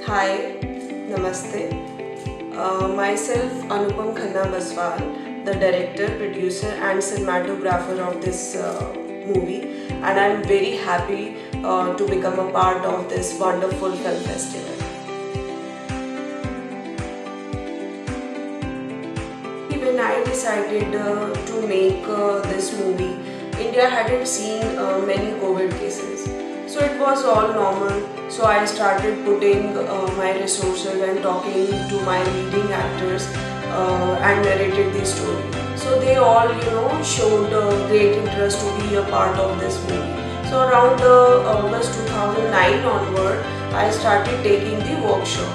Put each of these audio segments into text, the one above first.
Hi, Namaste. Myself Anupam Khanna Baswal, the director, producer, and cinematographer of this movie, and I'm very happy to become a part of this wonderful film festival. When I decided to make this movie, India hadn't seen many COVID cases. So it was all normal. So I started putting my resources and talking to my leading actors and narrated the story. So they all, showed great interest to be a part of this movie. So around August 2009 onward, I started taking the workshop.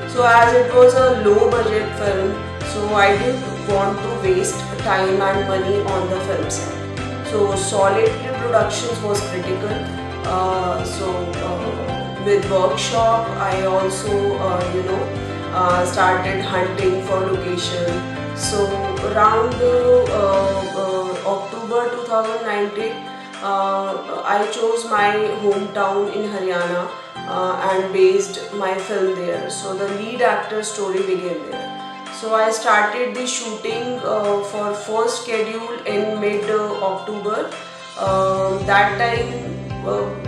So as it was a low budget film, so I didn't want to waste time and money on the film set. So solid productions was critical. With workshop, I also started hunting for location. So around October 2019, I chose my hometown in Haryana and based my film there. So the lead actor story began there. So I started the shooting for first schedule in mid October. That time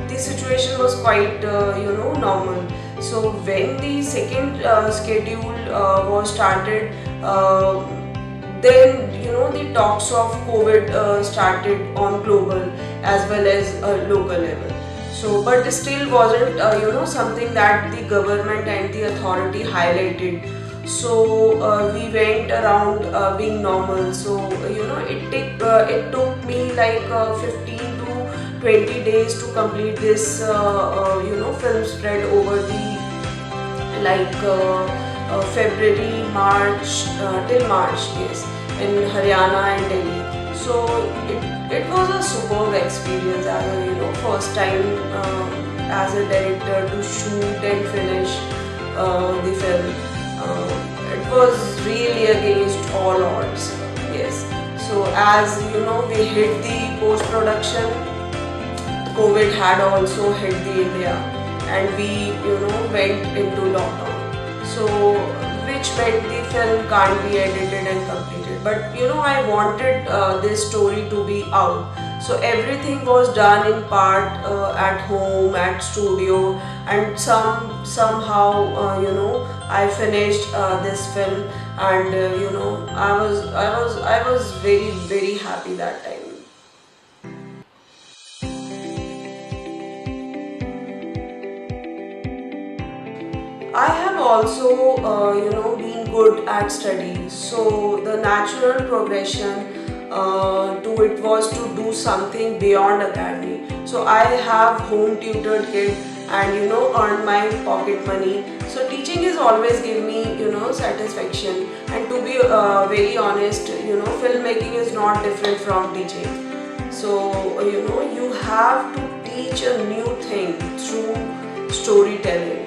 the situation was quite normal. So when the second schedule was started, then the talks of COVID started on global as well as local level. So, but still wasn't something that the government and the authority highlighted. So we went around being normal. So it took me like 15 to 20 days to complete this film spread over the February, March till March, yes, in Haryana and Delhi. So it was a superb experience as a first time as a director to shoot and finish the film. It was really against all odds, yes. So as we hit the post production, COVID had also hit the India, and we went into lockdown. So which meant the film can't be edited and completed. But I wanted this story to be out. So everything was done in part at home, at studio, and somehow I finished this film, and I was very very happy that time. I have also, been good at studies. So the natural progression to it was to do something beyond academy. So I have home tutored kid and earned my pocket money. So teaching is always give me satisfaction. And to be very honest, filmmaking is not different from teaching. So you have to teach a new thing through storytelling.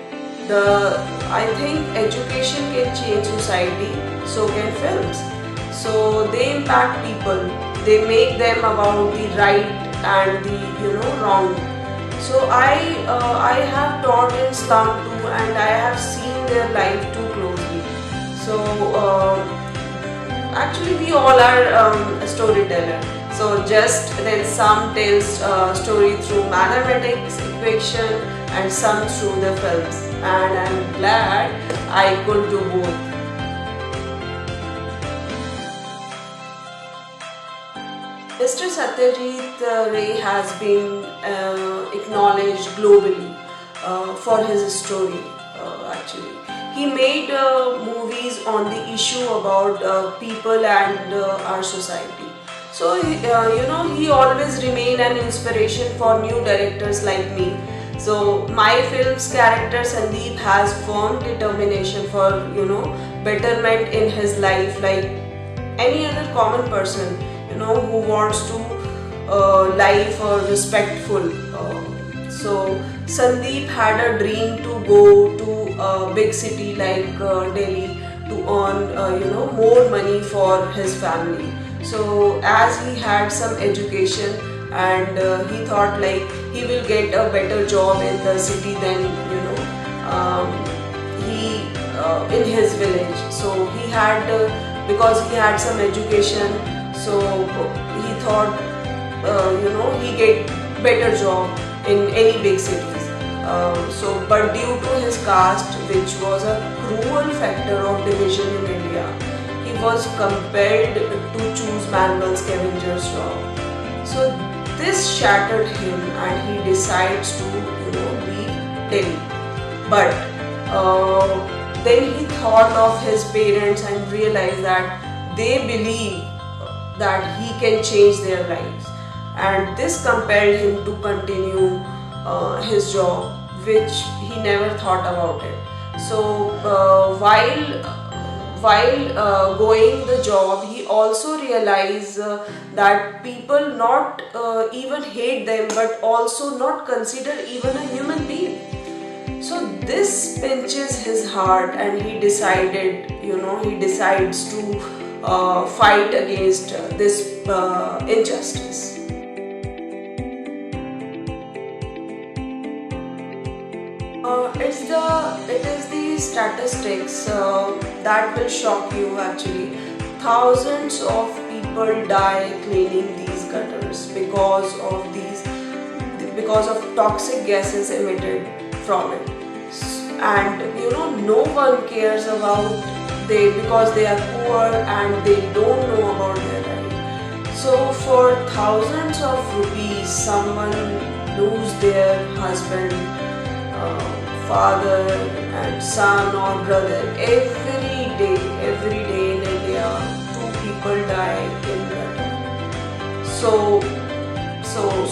I think education can change society, so can films. So they impact people, they make them about the right and the wrong. So I have taught in slum too, and I have seen their life too closely. So actually we all are a storyteller. So just then some tells story through mathematics equation and some through the films, and I'm glad I could do both. Mr. Satyajit Ray has been acknowledged globally for his story. Actually, he made movies on the issue about people and our society. So he always remain an inspiration for new directors like me. So my film's character Sandeep has firm determination for betterment in his life, like any other common person who wants to life or respectful. So Sandeep had a dream to go to a big city like Delhi to earn more money for his family. So as he had some education and he thought like he will get a better job in the city than in his village. So he had, because he had some education, so he thought, he get better job in any big cities. But due to his caste, which was a cruel factor of division in India, he was compelled to choose manual scavenger's job. So this shattered him, and he decides to, leave Delhi. But then he thought of his parents and realized that they believe that he can change their lives, and this compelled him to continue his job, which he never thought about it. So while going the job, he also realized that people not even hate them, but also not consider even a human being. So this pinches his heart, and he decides to fight against this injustice. It is the statistics that will shock you actually. Thousands of people die cleaning these gutters because of toxic gases emitted from it. And no one cares about they, because they are poor and they don't know about their right. So for thousands of rupees, someone lose their husband, father and son or brother. Every day in India, two people die in gutter.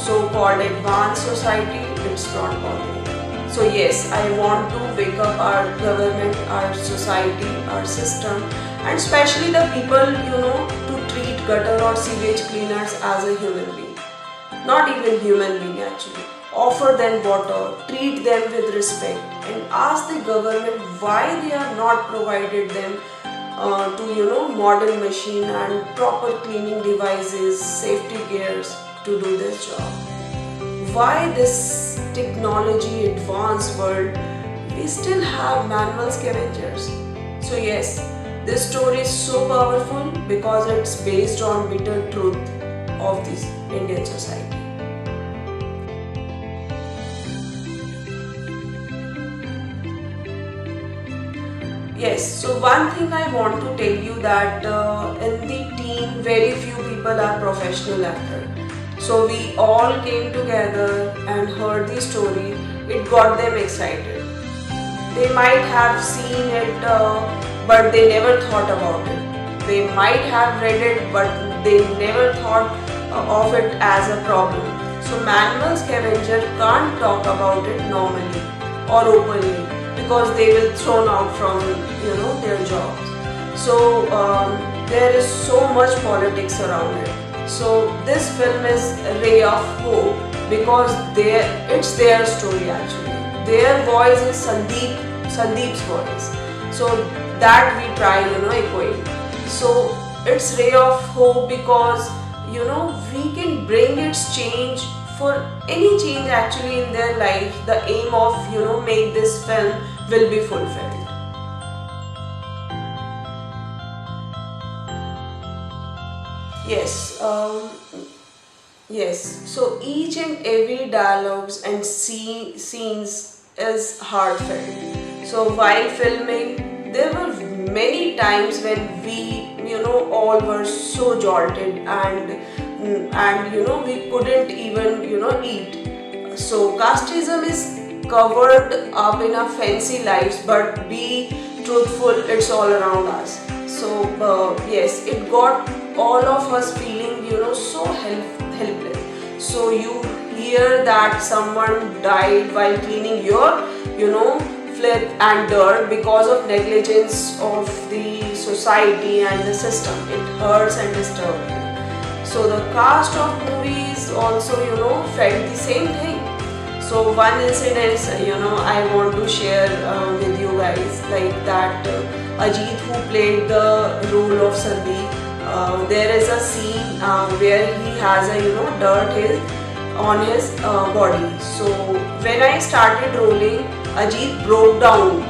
So-called advanced society, it's not bothering. So yes, I want to wake up our government, our society, our system, and especially the people, to treat gutter or sewage cleaners as a human being. Not even human being actually. Offer them water, treat them with respect, and ask the government why they are not provided them modern machine and proper cleaning devices, safety gears to do this job. Why this technology advanced world, we still have manual scavengers? So yes, this story is so powerful because it's based on bitter truth of this Indian society. Yes, so one thing I want to tell you that in the team, very few people are professional actors. So we all came together and heard the story. It got them excited. They might have seen it, but they never thought about it. They might have read it, but they never thought of it as a problem. So manual scavenger can't talk about it normally or openly, because they will thrown out from their jobs. So there is so much politics around it. So this film is a ray of hope because it's their story actually. Their voice is Sandeep's voice. So that we try echoing. So it's ray of hope because we can bring its change for any change actually in their life. The aim of make this film will be fulfilled. Yes, yes. So each and every dialogues and scenes is heartfelt. So while filming, there were many times when we, all were so jolted and we couldn't even, eat. So casteism is covered up in our fancy lives, but be truthful, it's all around us. So yes, it got all of us feeling so helpless. So you hear that someone died while cleaning your filth and dirt because of negligence of the society and the system. It hurts and disturbs you. So the cast of movies also felt the same thing. So one incident I want to share with you guys, like that Ajit, who played the role of Sandeep, there is a scene where he has a dirt on his body. So when I started rolling, Ajit broke down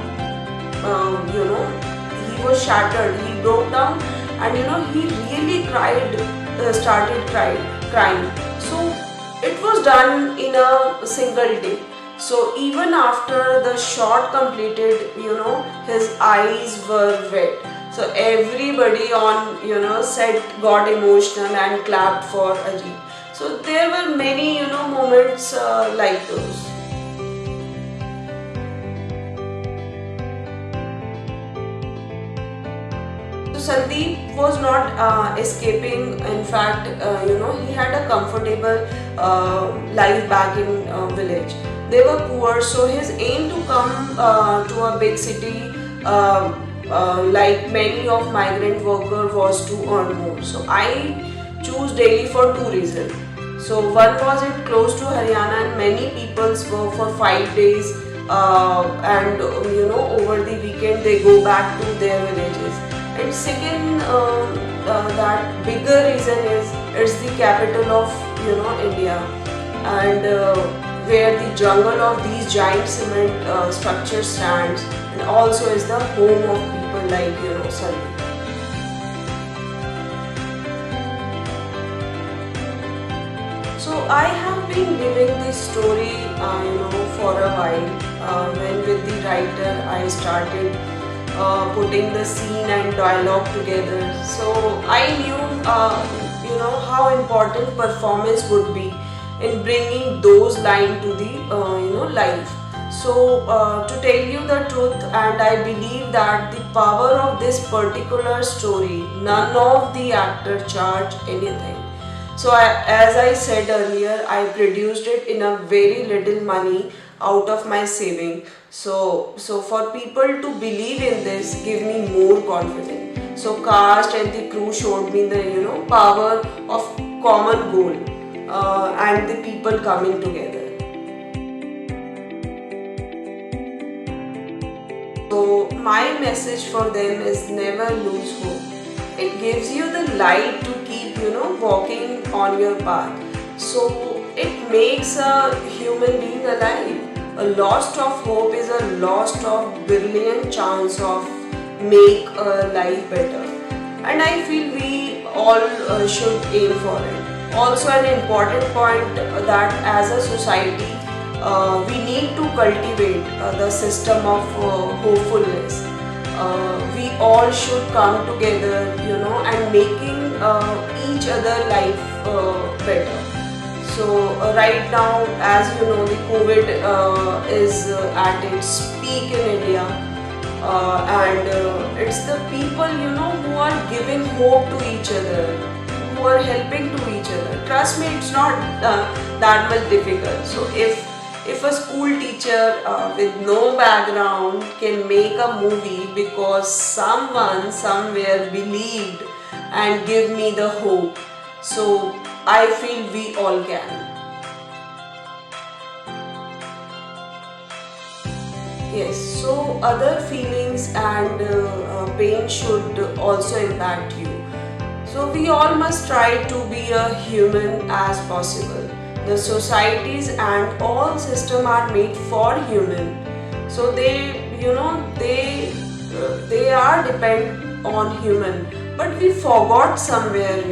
he was shattered, he broke down, and he really started crying. So it was done in a single day. So even after the shot completed, his eyes were wet. So everybody on set got emotional and clapped for Ajit. So there were many moments like those. So Sandeep was not escaping. In fact, he had a comfortable life back in village. They were poor, so his aim to come to a big city, like many of migrant workers, was to earn more. So I choose Delhi for two reasons. So one was it close to Haryana, and many people work for 5 days, and over the weekend they go back to their villages. And second, that bigger reason is it's the capital of India, and where the jungle of these giant cement structures stands, and also is the home of people like Sandeep. So I have been living this story, for a while. When with the writer I started putting the scene and dialogue together. So I knew, how important performance would be in bringing those lines to the, life. So to tell you the truth, and I believe that the power of this particular story, none of the actor charge anything. So as I said earlier, I produced it in a very little money out of my saving. So for people to believe in this, give me more confidence. So cast and the crew showed me the power of common goal, and the people coming together. So my message for them is never lose hope. It gives you the light to keep walking on your path. So it makes a human being alive. A loss of hope is a loss of brilliant chance of make a life better. And I feel we all should aim for it. Also an important point that as a society we need to cultivate the system of hopefulness. We all should come together, and making each other life better. So right now, as you know, the COVID is at its peak in India, and it's the people who are giving hope to each other, who are helping to each other. Trust me, it's not that much difficult. So if a school teacher with no background can make a movie because someone somewhere believed and give me the hope, so I feel we all can. Yes, so other feelings and pain should also impact you. So we all must try to be a human as possible. The societies and all system are made for human. So they are depend on human. But we forgot somewhere,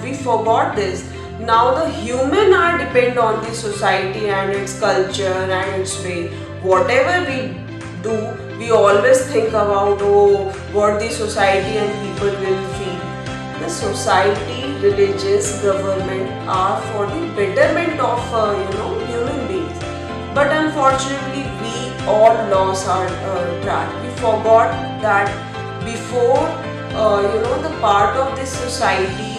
we forgot this. Now the human are depend on the society and its culture and its way. Whatever we do, we always think about what the society and people will feel. The society, religious, government are for the betterment of human beings. But unfortunately, we all lost our track. We forgot that before the part of this society,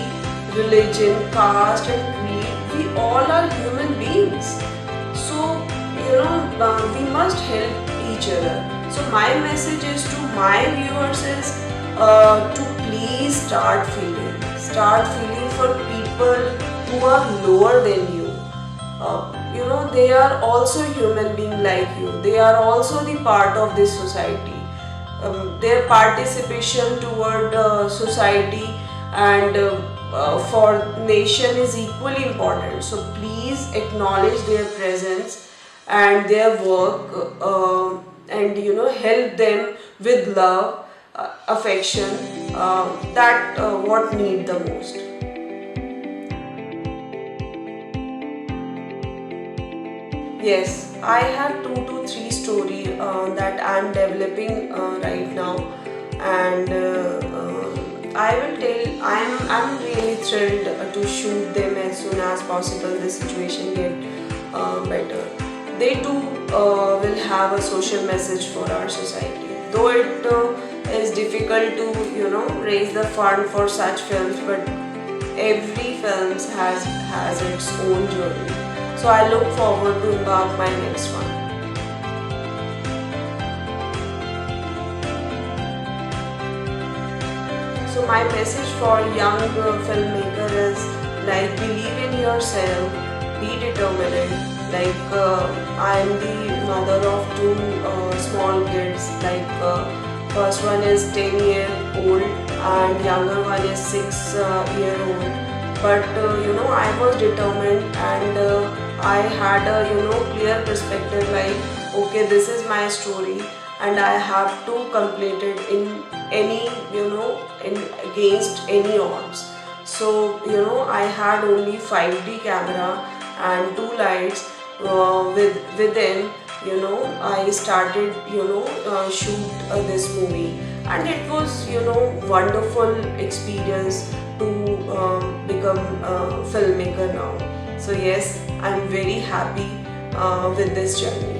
religion, caste and creed, we all are human beings. So we must help each other. So my message is to my viewers is to please start feeling for people who are lower than you. They are also human being like you. They are also the part of this society. Their participation toward society and for nation is equally important. So please acknowledge their presence and their work and help them with love, affection, that what need the most. Yes, I have two to three story that I'm developing right now, and I will tell. I'm really thrilled to shoot them as soon as possible. The situation get better. They too will have a social message for our society. Though it is difficult to raise the fund for such films, but every film has its own journey. So I look forward to embark my next one. So my message for young filmmaker is like believe in yourself, be determined. Like I am the mother of two small kids. Like first one is 10-year old and younger one is 6-year old. But I was determined and I had a clear perspective. Like okay, this is my story and I have to complete it in any in against any odds. So I had only 5D camera and two lights. With them, I started shoot this movie, and it was wonderful experience to become a filmmaker now. So yes, I'm very happy with this journey.